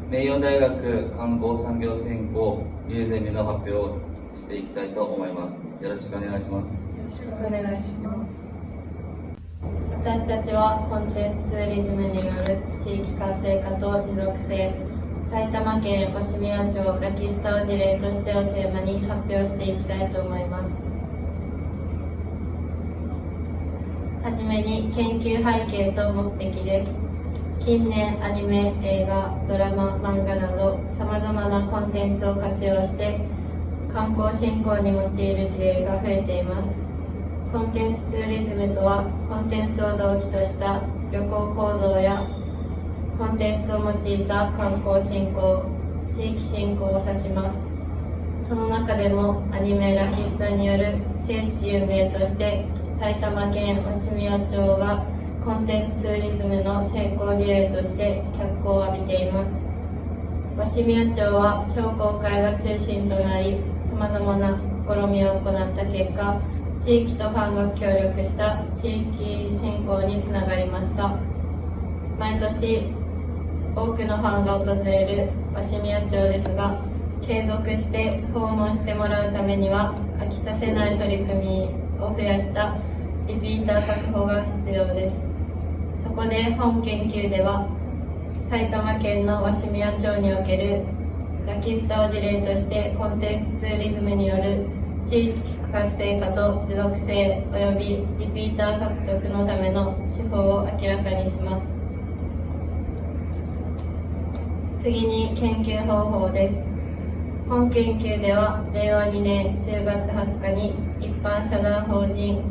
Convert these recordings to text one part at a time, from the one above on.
名誉大学観光産業専攻入ゼミの発表をしていきたいと思います。よろしくお願いします。よろしくお願いします。私たちはコンテンツツーリズムによる地域活性化と持続性、埼玉県鷲宮町ラキスタを事例としてをテーマに発表していきたいと思います。はじめに研究背景と目的です。近年アニメ、映画、ドラマ、漫画などさまざまなコンテンツを活用して観光振興に用いる事例が増えています。コンテンツツーリズムとは、コンテンツを動機とした旅行行動やコンテンツを用いた観光振興、地域振興を指します。その中でもアニメラキスタによる聖地巡礼として埼玉県鷲宮町がコンテンツツーリズムの成功事例として脚光を浴びています。鷲宮町は商工会が中心となり、さまざまな試みを行った結果、地域とファンが協力した地域振興につながりました。毎年多くのファンが訪れる鷲宮町ですが、継続して訪問してもらうためには飽きさせない取り組みを増やしたリピーター確保が必要です。そこで本研究では、埼玉県の鷲宮町におけるラキスタを事例としてコンテンツツーリズムによる地域活性化と持続性及びリピーター獲得のための手法を明らかにします。次に研究方法です。本研究では令和2年10月20日に一般社団法人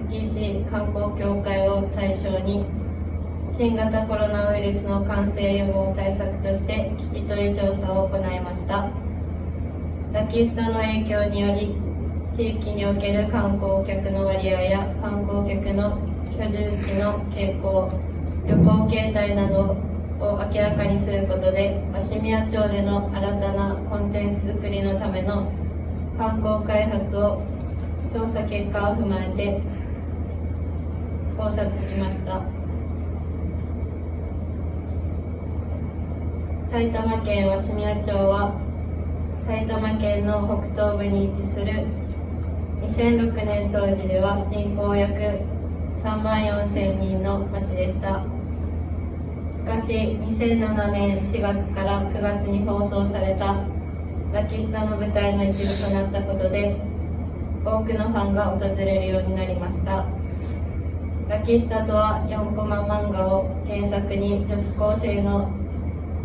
久喜市観光協会を対象に新型コロナウイルスの感染予防対策として聞き取り調査を行いました。ラキスタの影響により地域における観光客の割合や観光客の居住地の傾向、旅行形態などを明らかにすることで、鷲宮町での新たなコンテンツ作りのための観光開発を調査結果を踏まえて考察しました。埼玉県鷲宮町は埼玉県の北東部に位置する2006年当時では人口約3万4000人の町でした。しかし2007年4月から9月に放送されたラキスタの舞台の一部となったことで、多くのファンが訪れるようになりました。ラキスタとは4コマ漫画を原作に女子高生の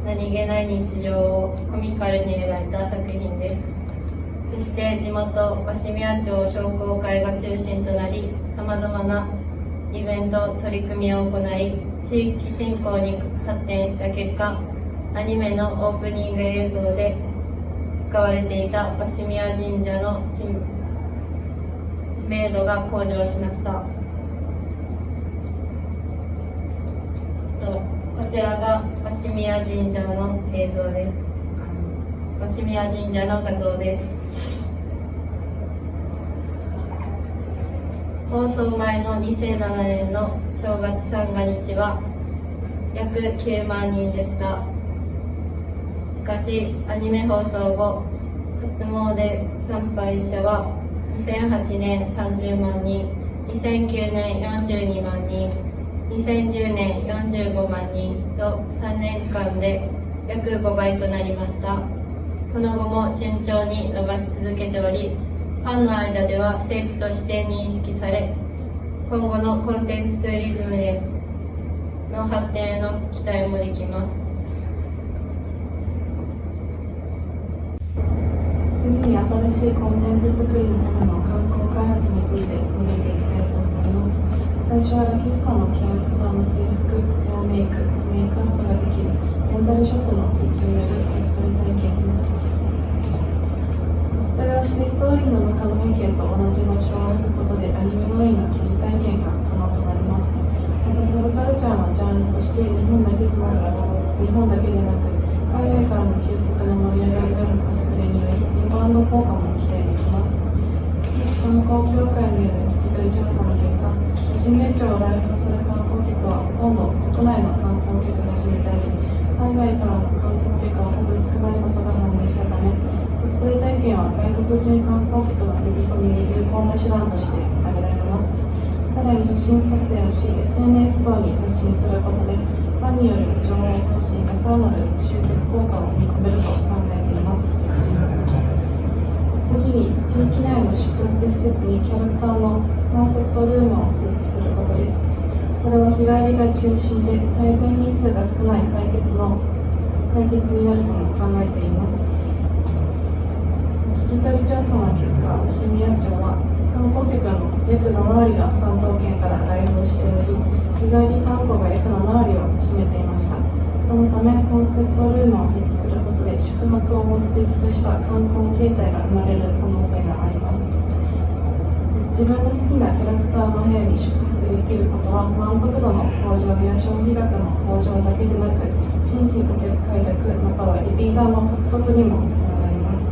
何気ない日常をコミカルに描いた作品です。そして地元鷲宮町商工会が中心となり、さまざまなイベント取り組みを行い、地域振興に発展した結果、アニメのオープニング映像で使われていた鷲宮神社の知名度が向上しました。こちらが鷲宮神社の映像です。鷲宮神社の画像です。放送前の2007年の正月三が日は約9万人でした。しかしアニメ放送後、初詣参拝者は2008年30万人、2009年42万人、2010年45万人と3年間で約5倍となりました。その後も順調に伸ばし続けており、ファンの間では聖地として認識され、今後のコンテンツツーリズムへの発展への期待もできます。次に新しいコンテンツ作りのための観光開発について述べていきたいと思います。最初はラキスタのキャラクターの制服、ヘアメイク、メイクアップができるレンタルショップの設置によるコスプレ体験です。コスプレをしてストーリーの中の背景と同じ場所を歩くことでアニメ通りの疑似体験が可能となります。またサブカルチャーのジャンルとして日本だけでなく海外からの急速な盛り上がりがあるコスプレによりインバウンド効果も期待できます。久喜市観光協会による聞き取り調査の結果、鷲宮町を来訪する観光客はほとんど国内の観光客が占めており、海外からの観光客はスプレー体験は外国人観光客の呼び込みに有効な手段として挙げられます。さらに写真撮影をし、SNS 等に発信することで、ファンによる情報発信がさらなる集客効果を見込めると考えています。次に、地域内の宿泊施設にキャラクターのコンセプトルームを設置することです。これは日帰りが中心で、滞在日数が少ない解決になるとも考えています。聞き取り調査の結果、伏見谷町は観光客の約7割が関東圏から来訪しており、日帰り観光が約7割を占めていました。そのため、コンセプトルームを設置することで、宿泊を目的とした観光形態が生まれる可能性があります。自分の好きなキャラクターの部屋に宿泊できることは、満足度の向上や消費額の向上だけでなく、新規顧客開拓またはリピーターの獲得にもつながります。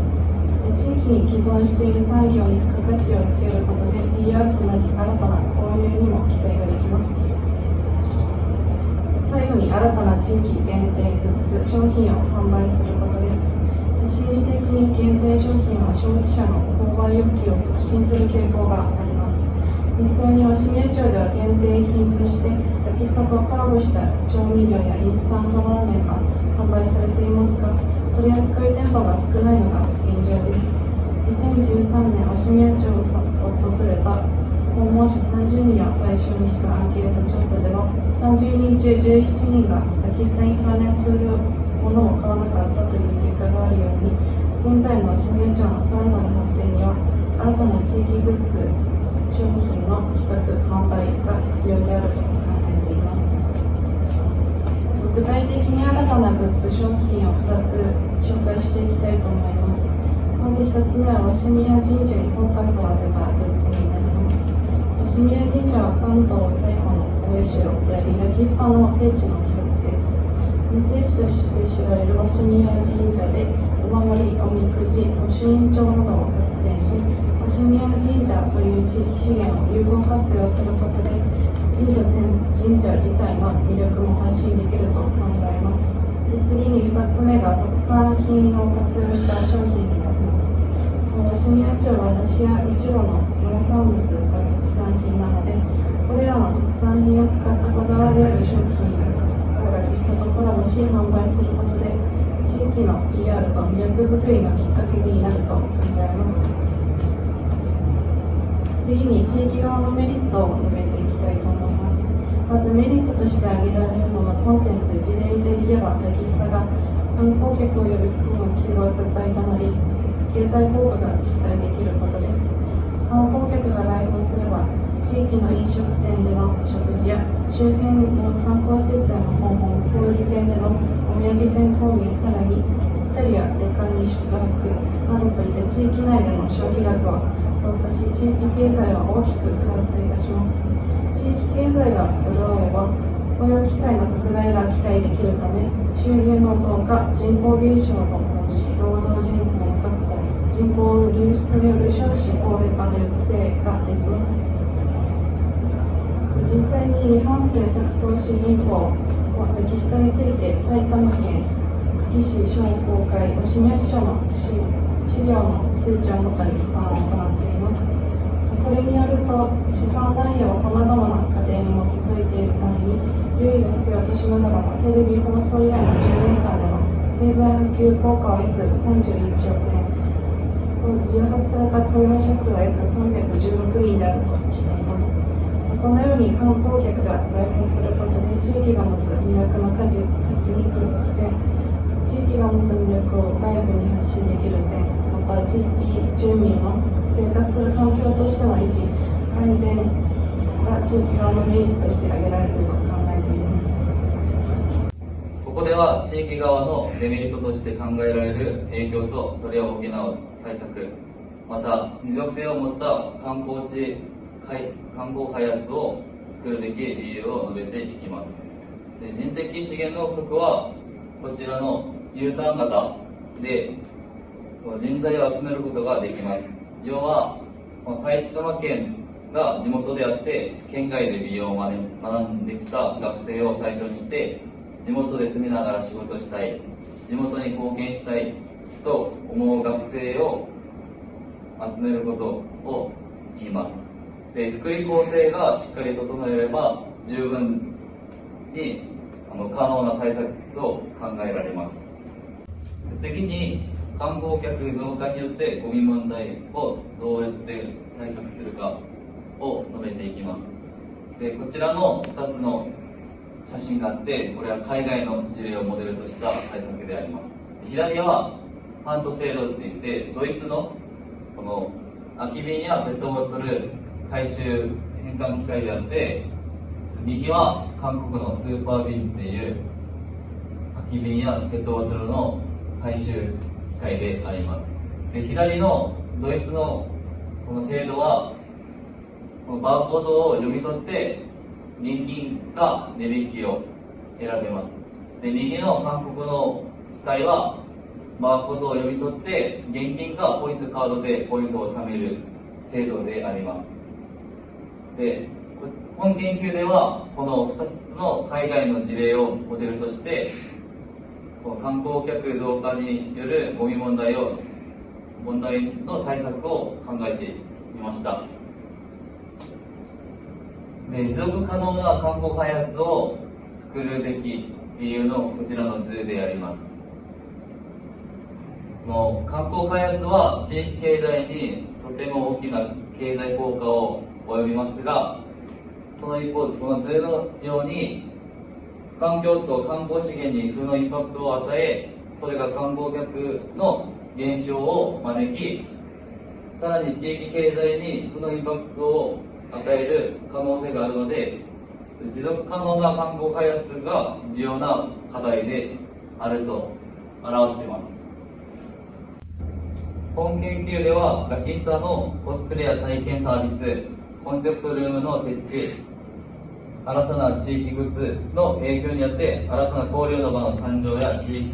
地域に既存している産業に付加価値をつけることで PR となり、新たな購入にも期待ができます。最後に新たな地域限定グッズ商品を販売することです。心理的に限定商品は消費者の購買欲求を促進する傾向があります。実際に伏見谷町では限定品としてラキスタとコラボした調味料やインスタントラーメンが販売されていますが、取り扱い店舗が少ないのが現状です。2013年伏見谷町を訪れた訪問者30人を対象にしたアンケート調査では、30人中17人がラキスタに関連するものを買わなかったという結果があるように、現在の伏見谷町のさらなる発展には新たな地域グッズ商品の企画・販売が必要であると考えています。具体的に新たなグッズ商品を2つ紹介していきたいと思います。まず1つ目は伏見谷神社にフォーカスを当てたグッズになります。伏見谷神社は関東最古の大社であり、ラキスタの聖地の一つです。聖地として知られる伏見谷神社でお守り、おみくじ、御朱印帳などを作成し、伏見谷神社という地域資源を有効活用することで、神社自体の魅力も発信できると考えます。次に2つ目が特産品を活用した商品になります。伏見谷町は梨やイチゴの農産物が特産品なので、これらの特産品を使ったこだわりある商品をラキスタとコラボし販売することで、地域の PR と魅力づくりのきっかけになると考えます。次に地域側のメリットを述べていきたいと思います。まずメリットとして挙げられるのは、コンテンツ事例で言えばラキスタが観光客を呼び込む起爆剤となり、経済効果が期待できることです。観光客が来訪すれば、地域の飲食店での食事や周辺の観光施設への訪問、小売店でのお土産店購入、さらにホテルや旅館に宿泊などといった地域内での消費額は増加し、地域経済は大きく活性化します。地域経済が潤えば、雇用機会の拡大が期待できるため、収入の増加、人口減少の防止、労働人口の確保、人口流出による少子高齢化の抑制ができます。実際に日本政策投資銀行はラキスタについて埼玉県久喜市商工会伏見谷市所の資料の数値をもとに試算を行っています。これによると、試算内容はさまざまな過程に基づいているために、留意が必要としながらも、テレビ放送以来の10年間での経済普及効果は約31億円、誘発された雇用者数は約316人であるとしています。このように観光客が来訪することで、地域が持つ魅力の価値に気づく点、地域が持つ魅力を外部に発信できる点、また地域住民の生活する環境としての維持、改善が地域側のメリットとして挙げられると考えています。ここでは地域側のデメリットとして考えられる影響とそれを補う対策、また持続性を持った観光開発を作るべき理由を述べていきます。で、人的資源の不足はこちらの U ターン型で人材を集めることができます。要は埼玉県が地元であって県外で美容を学んできた学生を対象にして、地元で住みながら仕事したい、地元に貢献したいと思う学生を集めることを言います。で、福利厚生がしっかり整えれば十分に可能な対策と考えられます。次に観光客増加によってゴミ問題をどうやって対策するかを述べていきます。で、こちらの2つの写真があって、これは海外の事例をモデルとした対策であります。左はファント制度っていってドイツのこの空き瓶やペットボトル回収返還機械であって、右は韓国のスーパービンっていう空き瓶やペットボトルの回収機械であります。で、左のドイツのこの制度はこのバーコードを読み取って現金か値引きを選べます。で、右の韓国の機械はバーコードを読み取って現金かポイントカードでポイントを貯める制度であります。で、本研究ではこの2つの海外の事例をモデルとしてこの観光客増加によるゴミ問題の対策を考えてみました。で、持続可能な観光開発を作るべき理由のこちらの図であります。この観光開発は地域経済にとても大きな経済効果を及びますが、その一方、この図のように環境と観光資源に負のインパクトを与え、それが観光客の減少を招き、さらに地域経済に負のインパクトを与える可能性があるので、持続可能な観光開発が重要な課題であると表しています。本研究ではラキスタのコスプレや体験サービス、コンセプトルームの設置、新たな地域グッズの影響によって新たな交流の場の誕生や地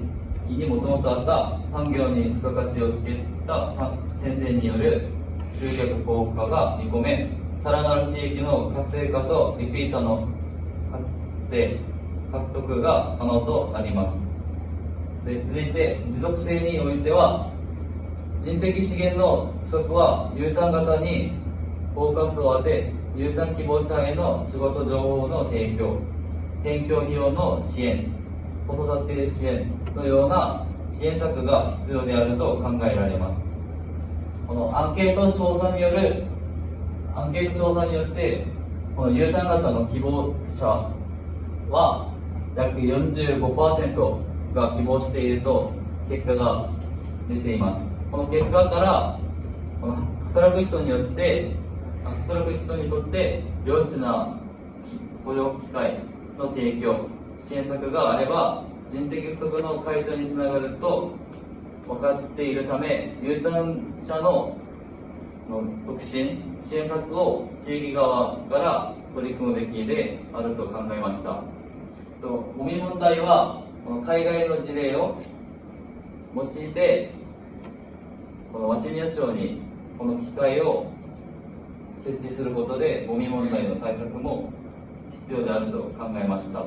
域にもともとあった産業に付加価値をつけた宣伝による集客効果が見込め、さらなる地域の活性化とリピーターの活性獲得が可能となります。で、続いて持続性においては、人的資源の不足は U ターン型にフォーカスを当て、U ターン希望者への仕事情報の提供、転居費用の支援、子育て支援のような支援策が必要であると考えられます。このアンケート調査によって、この U ターン型の希望者は約 45% が希望していると結果が出ています。この結果から、この働く人にとって良質な雇用機会の提供、支援策があれば人的不足の解消につながると分かっているため、U ターン者の促進、支援策を地域側から取り組むべきであると考えました。ゴミ問題はこの海外の事例を用いて、この鷲宮町にこの機械を設置することでゴミ問題の対策も必要であると考えました。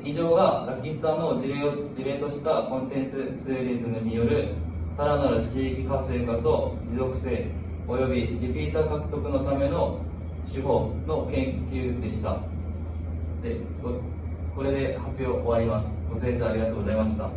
以上がラキスタの事例としたコンテンツツーリズムによるさらなる地域活性化と持続性およびリピーター獲得のための手法の研究でした。で、これで発表終わります。ご清聴ありがとうございました。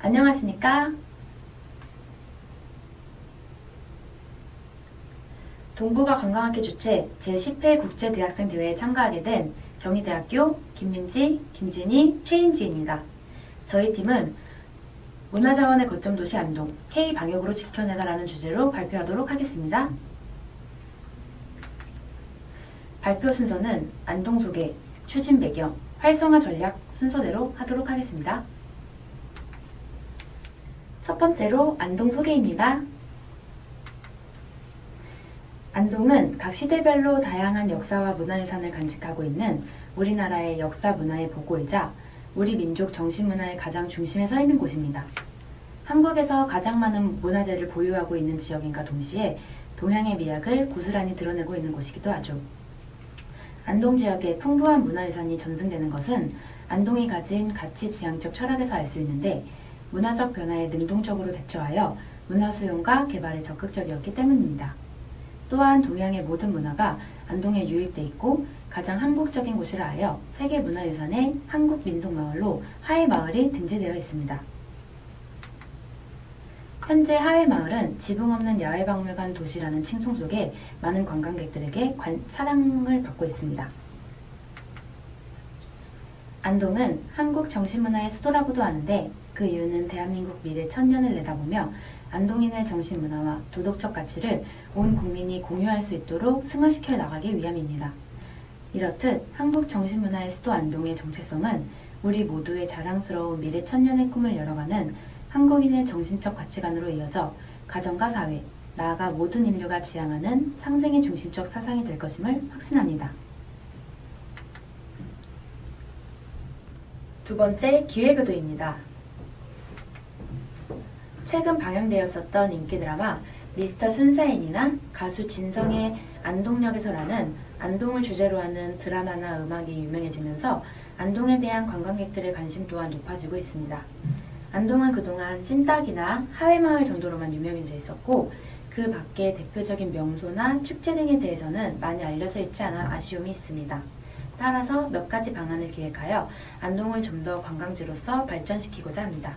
안녕하십니까? 동부가 관광학회 주최 제10회 국제대학생 대회에 참가하게 된 경희대학교 김민지, 김진희, 최인지입니다. 저희 팀은 문화자원의 거점 도시 안동, K방역으로 지켜내다라는 주제로 발표하도록 하겠습니다. 발표 순서는 안동 소개, 추진 배경, 활성화 전략 순서대로 하도록 하겠습니다. 첫 번째로 안동 소개입니다. 안동은 각 시대별로 다양한 역사와 문화유산을 간직하고 있는 우리나라의 역사 문화의 보고이자 우리 민족 정신문화의 가장 중심에 서 있는 곳입니다. 한국에서 가장 많은 문화재를 보유하고 있는 지역인가 동시에 동양의 미학을 고스란히 드러내고 있는 곳이기도 하죠. 안동 지역의 풍부한 문화유산이 전승되는 것은 안동이 가진 가치 지향적 철학에서 알 수 있는데 문화적 변화에 능동적으로 대처하여 문화 수용과 개발에 적극적이었기 때문입니다. 또한 동양의 모든 문화가 안동에 유입돼 있고 가장 한국적인 곳이라 하여 세계문화유산의 한국민속마을로 하회마을이 등재되어 있습니다. 현재 하회마을은 지붕 없는 야외박물관 도시라는 칭송 속에 많은 관광객들에게 사랑을 받고 있습니다. 안동은 한국 정신문화의 수도라고도 하는데 그 이유는 대한민국 미래 천년을 내다보며 안동인의 정신문화와 도덕적 가치를 온 국민이 공유할 수 있도록 승화시켜 나가기 위함입니다. 이렇듯 한국 정신문화의 수도 안동의 정체성은 우리 모두의 자랑스러운 미래 천년의 꿈을 열어가는 한국인의 정신적 가치관으로 이어져 가정과 사회, 나아가 모든 인류가 지향하는 상생의 중심적 사상이 될 것임을 확신합니다. 두 번째, 기획의도입니다. 최근 방영되었었던 인기 드라마 미스터 순샤인이나 가수 진성의 안동역에서라는 안동을 주제로 하는 드라마나 음악이 유명해지면서 안동에 대한 관광객들의 관심 또한 높아지고 있습니다. 안동은 그동안 찜닭이나 하회마을 정도로만 유명해져 있었고 그 밖에 대표적인 명소나 축제 등에 대해서는 많이 알려져 있지 않아 아쉬움이 있습니다. 따라서 몇 가지 방안을 기획하여 안동을 좀 더 관광지로서 발전시키고자 합니다.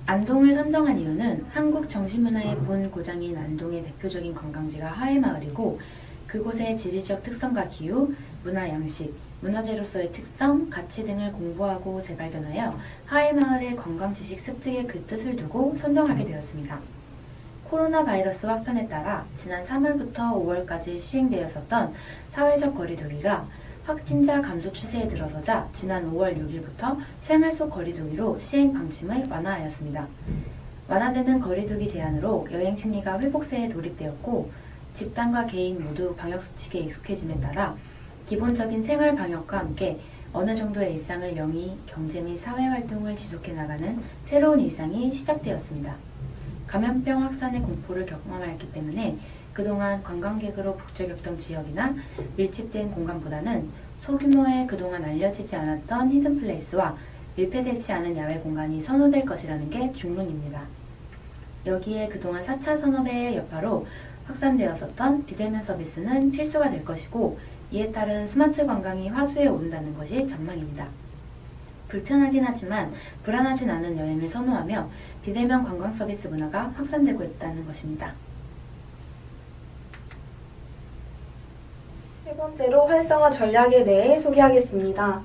안동을 선정한 이유는 한국 정신문화의 본 고장인 안동의 대표적인 관광지가 하회마을이고 그곳의 지리적 특성과 기후, 문화 양식, 문화재로서의 특성, 가치 등을 공부하고 재발견하여 하회마을의 관광지식 습득에 그 뜻을 두고 선정하게 되었습니다. 코로나 바이러스 확산에 따라 지난 3월부터 5월까지 시행되었었던 사회적 거리두기가 확진자 감소 추세에 들어서자 지난 5월 6일부터 생활 속 거리두기로 시행 방침을 완화하였습니다. 완화되는 거리두기 제한으로 여행 심리가 회복세에 돌입되었고 집단과 개인 모두 방역수칙에 익숙해짐에 따라 기본적인 생활 방역과 함께 어느 정도의 일상을 영위, 경제 및 사회활동을 지속해 나가는 새로운 일상이 시작되었습니다. 감염병 확산의 공포를 경험하였기 때문에 그동안 관광객으로 북적였던 지역이나 밀집된 공간보다는 소규모의 그동안 알려지지 않았던 히든플레이스와 밀폐되지 않은 야외 공간이 선호될 것이라는 게 중론입니다. 여기에 그동안 4차 산업의 여파로 확산되었었던 비대면 서비스는 필수가 될 것이고 이에 따른 스마트 관광이 화두에 오른다는 것이 전망입니다. 불편하긴 하지만 불안하진 않은 여행을 선호하며 비대면 관광 서비스 문화가 확산되고 있다는 것입니다. 세 번째로 활성화 전략에 대해 소개하겠습니다.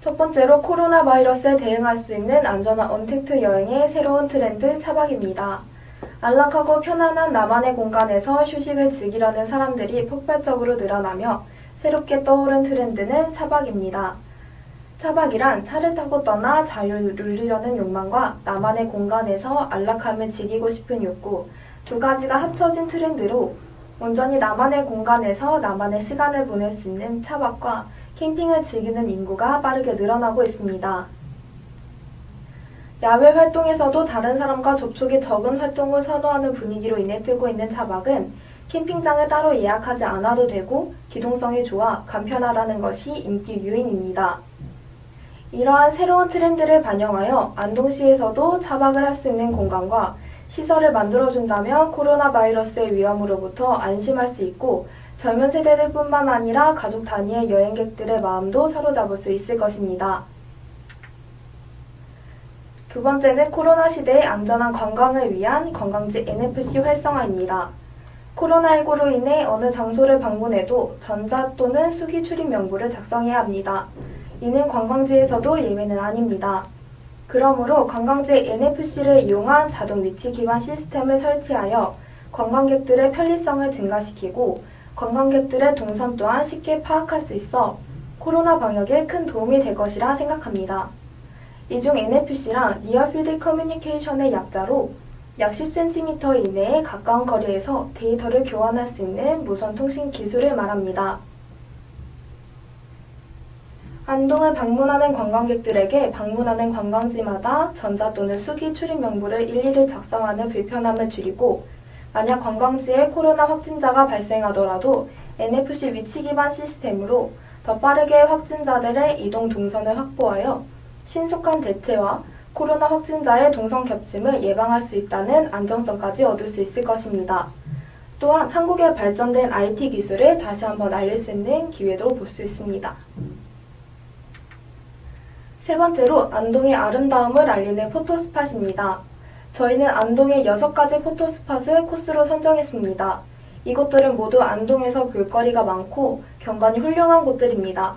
첫 번째로 코로나 바이러스에 대응할 수 있는 안전한 언택트 여행의 새로운 트렌드 차박입니다. 안락하고 편안한 나만의 공간에서 휴식을 즐기려는 사람들이 폭발적으로 늘어나며 새롭게 떠오른 트렌드는 차박입니다. 차박이란 차를 타고 떠나 자유를 누리려는 욕망과 나만의 공간에서 안락함을 즐기고 싶은 욕구 두 가지가 합쳐진 트렌드로 온전히 나만의 공간에서 나만의 시간을 보낼 수 있는 차박과 캠핑을 즐기는 인구가 빠르게 늘어나고 있습니다. 야외 활동에서도 다른 사람과 접촉이 적은 활동을 선호하는 분위기로 인해 뜨고 있는 차박은 캠핑장을 따로 예약하지 않아도 되고 기동성이 좋아 간편하다는 것이 인기 요인입니다. 이러한 새로운 트렌드를 반영하여 안동시에서도 차박을 할 수 있는 공간과 시설을 만들어준다면 코로나 바이러스의 위험으로부터 안심할 수 있고 젊은 세대들뿐만 아니라 가족 단위의 여행객들의 마음도 사로잡을 수 있을 것입니다. 두 번째는 코로나 시대의 안전한 관광을 위한 관광지 NFC 활성화입니다. 코로나19로 인해 어느 장소를 방문해도 전자 또는 수기 출입 명부를 작성해야 합니다. 이는 관광지에서도 예외는 아닙니다. 그러므로 관광지 NFC를 이용한 자동 위치 기반 시스템을 설치하여 관광객들의 편리성을 증가시키고 관광객들의 동선 또한 쉽게 파악할 수 있어 코로나 방역에 큰 도움이 될 것이라 생각합니다. 이 중 NFC란 Near Field Communication의 약자로 약 10cm 이내의 가까운 거리에서 데이터를 교환할 수 있는 무선 통신 기술을 말합니다. 안동을 방문하는 관광객들에게 방문하는 관광지마다 전자 또는 수기 출입 명부를 일일이 작성하는 불편함을 줄이고 만약 관광지에 코로나 확진자가 발생하더라도 NFC 위치 기반 시스템으로 더 빠르게 확진자들의 이동 동선을 확보하여 신속한 대체와 코로나 확진자의 동선 겹침을 예방할 수 있다는 안정성까지 얻을 수 있을 것입니다. 또한 한국의 발전된 IT 기술을 다시 한번 알릴 수 있는 기회도 볼 수 있습니다. 세 번째로 안동의 아름다움을 알리는 포토스팟입니다. 저희는 안동의 6가지 포토스팟을 코스로 선정했습니다. 이곳들은 모두 안동에서 볼거리가 많고 경관이 훌륭한 곳들입니다.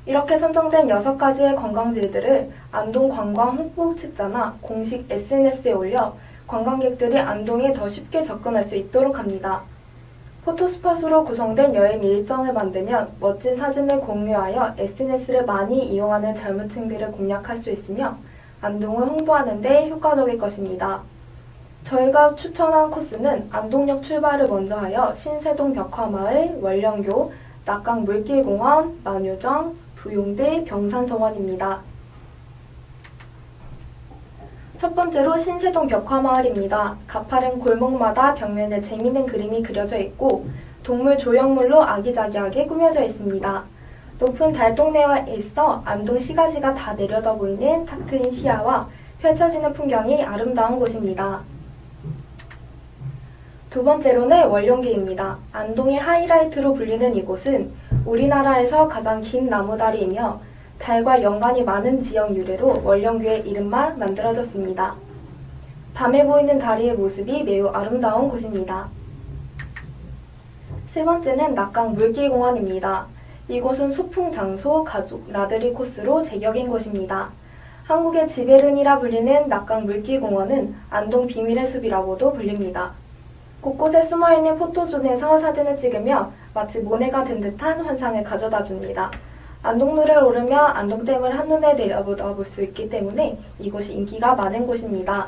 이렇게 선정된 6가지의 관광지들을 안동 관광 홍보 책자나 공식 SNS에 올려 관광객들이 안동에 더 쉽게 접근할 수 있도록 합니다. 포토스팟으로 구성된 여행 일정을 만들면 멋진 사진을 공유하여 SNS를 많이 이용하는 젊은 층들을 공략할 수 있으며 안동을 홍보하는 데 효과적일 것입니다. 저희가 추천한 코스는 안동역 출발을 먼저 하여 신세동 벽화마을, 월령교, 낙강 물길공원, 만유정, 부용대, 병산서원입니다. 첫 번째로 신세동 벽화마을입니다. 가파른 골목마다 벽면에 재미있는 그림이 그려져 있고 동물 조형물로 아기자기하게 꾸며져 있습니다. 높은 달동네에 있어 안동 시가지가 다 내려다 보이는 탁 트인 시야와 펼쳐지는 풍경이 아름다운 곳입니다. 두 번째로는 월룡계입니다. 안동의 하이라이트로 불리는 이곳은 우리나라에서 가장 긴 나무다리이며 달과 연관이 많은 지역 유래로 월령교의 이름만 만들어졌습니다. 밤에 보이는 다리의 모습이 매우 아름다운 곳입니다. 세 번째는 낙강 물길공원입니다. 이곳은 소풍 장소, 가족, 나들이 코스로 제격인 곳입니다. 한국의 지베른이라 불리는 낙강 물길공원은 안동 비밀의 숲이라고도 불립니다. 곳곳에 숨어있는 포토존에서 사진을 찍으며 마치 모네가 된 듯한 환상을 가져다 줍니다. 안동로를 오르며 안동댐을 한눈에 내려보다 볼 수 있기 때문에 이곳이 인기가 많은 곳입니다.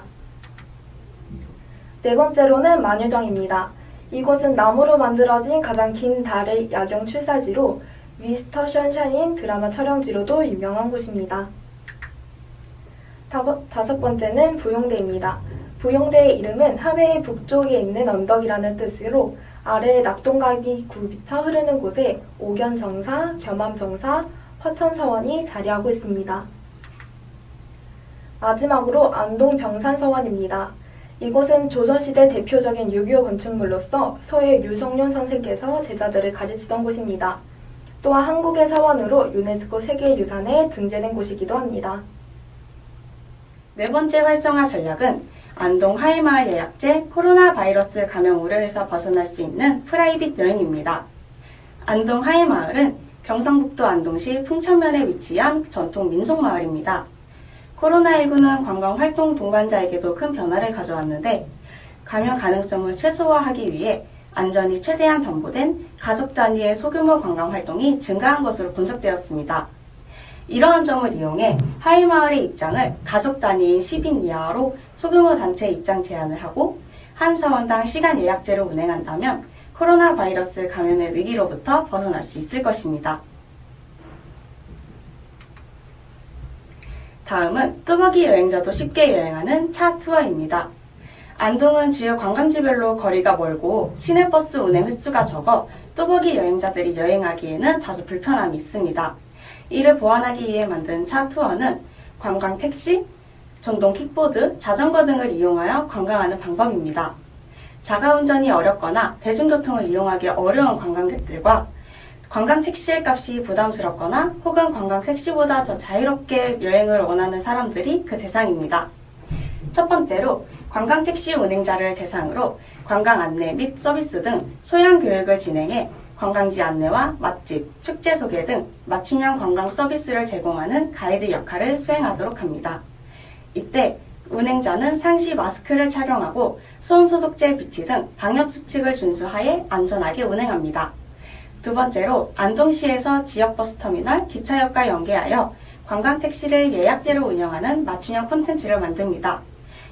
네 번째로는 만유정입니다. 이곳은 나무로 만들어진 가장 긴 달의 야경 출사지로 미스터 션샤인 드라마 촬영지로도 유명한 곳입니다. 다섯 번째는 부용대입니다. 부용대의 이름은 하회의 북쪽에 있는 언덕이라는 뜻으로 아래에 낙동강이 굴비쳐 흐르는 곳에 옥연정사, 겸암정사, 화천서원이 자리하고 있습니다. 마지막으로 안동 병산서원입니다. 이곳은 조선시대 대표적인 유교 건축물로서 서예 유성룡 선생께서 제자들을 가르치던 곳입니다. 또한 한국의 사원으로 유네스코 세계유산에 등재된 곳이기도 합니다. 네 번째 활성화 전략은 안동 하이마을 예약제 코로나 바이러스 감염 우려에서 벗어날 수 있는 프라이빗 여행입니다. 안동 하이마을은 경상북도 안동시 풍천면에 위치한 전통 민속마을입니다. 코로나19는 관광활동 동반자에게도 큰 변화를 가져왔는데 감염 가능성을 최소화하기 위해 안전이 최대한 담보된 가족 단위의 소규모 관광활동이 증가한 것으로 분석되었습니다. 이러한 점을 이용해 하이마을의 입장을 가족 단위인 10인 이하로 소규모 단체 입장 제한을 하고 한 사원당 시간 예약제로 운행한다면 코로나 바이러스 감염의 위기로부터 벗어날 수 있을 것입니다. 다음은 뚜벅이 여행자도 쉽게 여행하는 차 투어입니다. 안동은 주요 관광지별로 거리가 멀고 시내버스 운행 횟수가 적어 뚜벅이 여행자들이 여행하기에는 다소 불편함이 있습니다. 이를 보완하기 위해 만든 차 투어는 관광 택시, 전동 킥보드, 자전거 등을 이용하여 관광하는 방법입니다. 자가운전이 어렵거나 대중교통을 이용하기 어려운 관광객들과 관광 택시의 값이 부담스럽거나 혹은 관광 택시보다 더 자유롭게 여행을 원하는 사람들이 그 대상입니다. 첫 번째로 관광택시 운행자를 대상으로 관광 안내 및 서비스 등 소양 교육을 진행해 관광지 안내와 맛집, 축제 소개 등 맞춤형 관광 서비스를 제공하는 가이드 역할을 수행하도록 합니다. 이때 운행자는 상시 마스크를 착용하고 손소독제 비치 등 방역수칙을 준수하에 안전하게 운행합니다. 두 번째로 안동시에서 지역버스터미널, 기차역과 연계하여 관광택시를 예약제로 운영하는 맞춤형 콘텐츠를 만듭니다.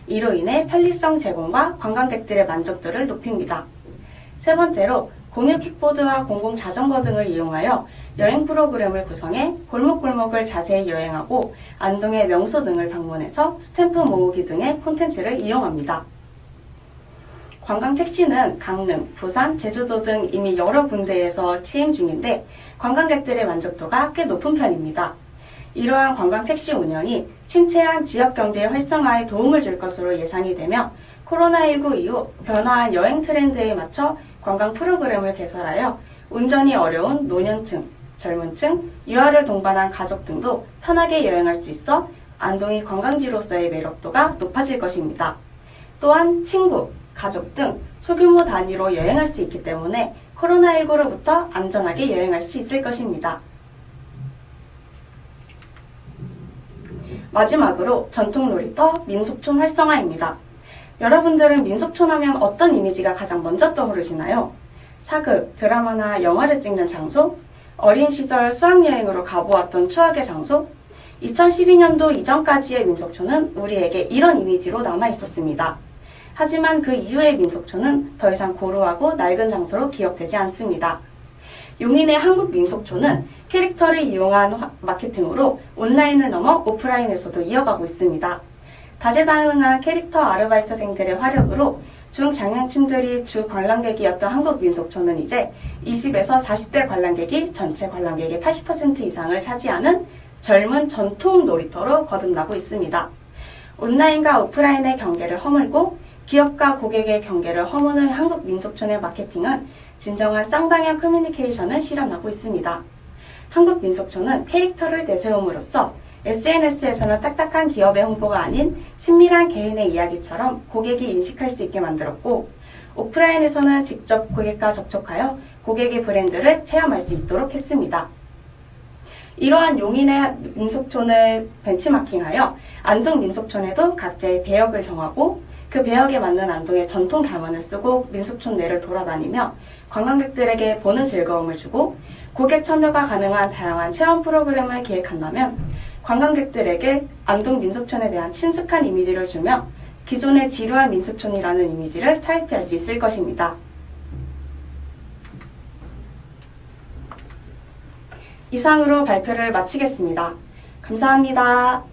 이로 인해 편리성 제공과 관광객들의 만족도를 높입니다. 세 번째로 공유 킥보드와 공공 자전거 등을 이용하여 여행 프로그램을 구성해 골목골목을 자세히 여행하고 안동의 명소 등을 방문해서 스탬프 모으기 등의 콘텐츠를 이용합니다. 관광택시는 강릉, 부산, 제주도 등 이미 여러 군데에서 시행 중인데 관광객들의 만족도가 꽤 높은 편입니다. 이러한 관광택시 운영이 침체한 지역경제 활성화에 도움을 줄 것으로 예상이 되며 코로나19 이후 변화한 여행 트렌드에 맞춰 관광 프로그램을 개설하여 운전이 어려운 노년층, 젊은층, 유아를 동반한 가족 등도 편하게 여행할 수 있어 안동이 관광지로서의 매력도가 높아질 것입니다. 또한 친구, 가족 등 소규모 단위로 여행할 수 있기 때문에 코로나19로부터 안전하게 여행할 수 있을 것입니다. 마지막으로 전통 놀이터 민속촌 활성화입니다. 여러분들은 민속촌 하면 어떤 이미지가 가장 먼저 떠오르시나요? 사극, 드라마나 영화를 찍는 장소? 어린 시절 수학여행으로 가보았던 추억의 장소? 2012년도 이전까지의 민속촌은 우리에게 이런 이미지로 남아 있었습니다. 하지만 그 이후의 민속촌은 더 이상 고루하고 낡은 장소로 기억되지 않습니다. 용인의 한국민속촌은 캐릭터를 이용한 마케팅으로 온라인을 넘어 오프라인에서도 이어가고 있습니다. 다재다능한 캐릭터 아르바이트생들의 활약으로 중장년층들이 주 관람객이었던 한국민속촌은 이제 20에서 40대 관람객이 전체 관람객의 80% 이상을 차지하는 젊은 전통 놀이터로 거듭나고 있습니다. 온라인과 오프라인의 경계를 허물고 기업과 고객의 경계를 허무는 한국민속촌의 마케팅은 진정한 쌍방향 커뮤니케이션을 실현하고 있습니다. 한국민속촌은 캐릭터를 내세움으로써 SNS에서는 딱딱한 기업의 홍보가 아닌 친밀한 개인의 이야기처럼 고객이 인식할 수 있게 만들었고, 오프라인에서는 직접 고객과 접촉하여 고객의 브랜드를 체험할 수 있도록 했습니다. 이러한 용인의 민속촌을 벤치마킹하여 안동 민속촌에도 각자의 배역을 정하고 그 배역에 맞는 안동의 전통 가면을 쓰고 민속촌 내를 돌아다니며 관광객들에게 보는 즐거움을 주고 고객 참여가 가능한 다양한 체험 프로그램을 기획한다면 관광객들에게 안동 민속촌에 대한 친숙한 이미지를 주며 기존의 지루한 민속촌이라는 이미지를 타협할 수 있을 것입니다. 이상으로 발표를 마치겠습니다. 감사합니다.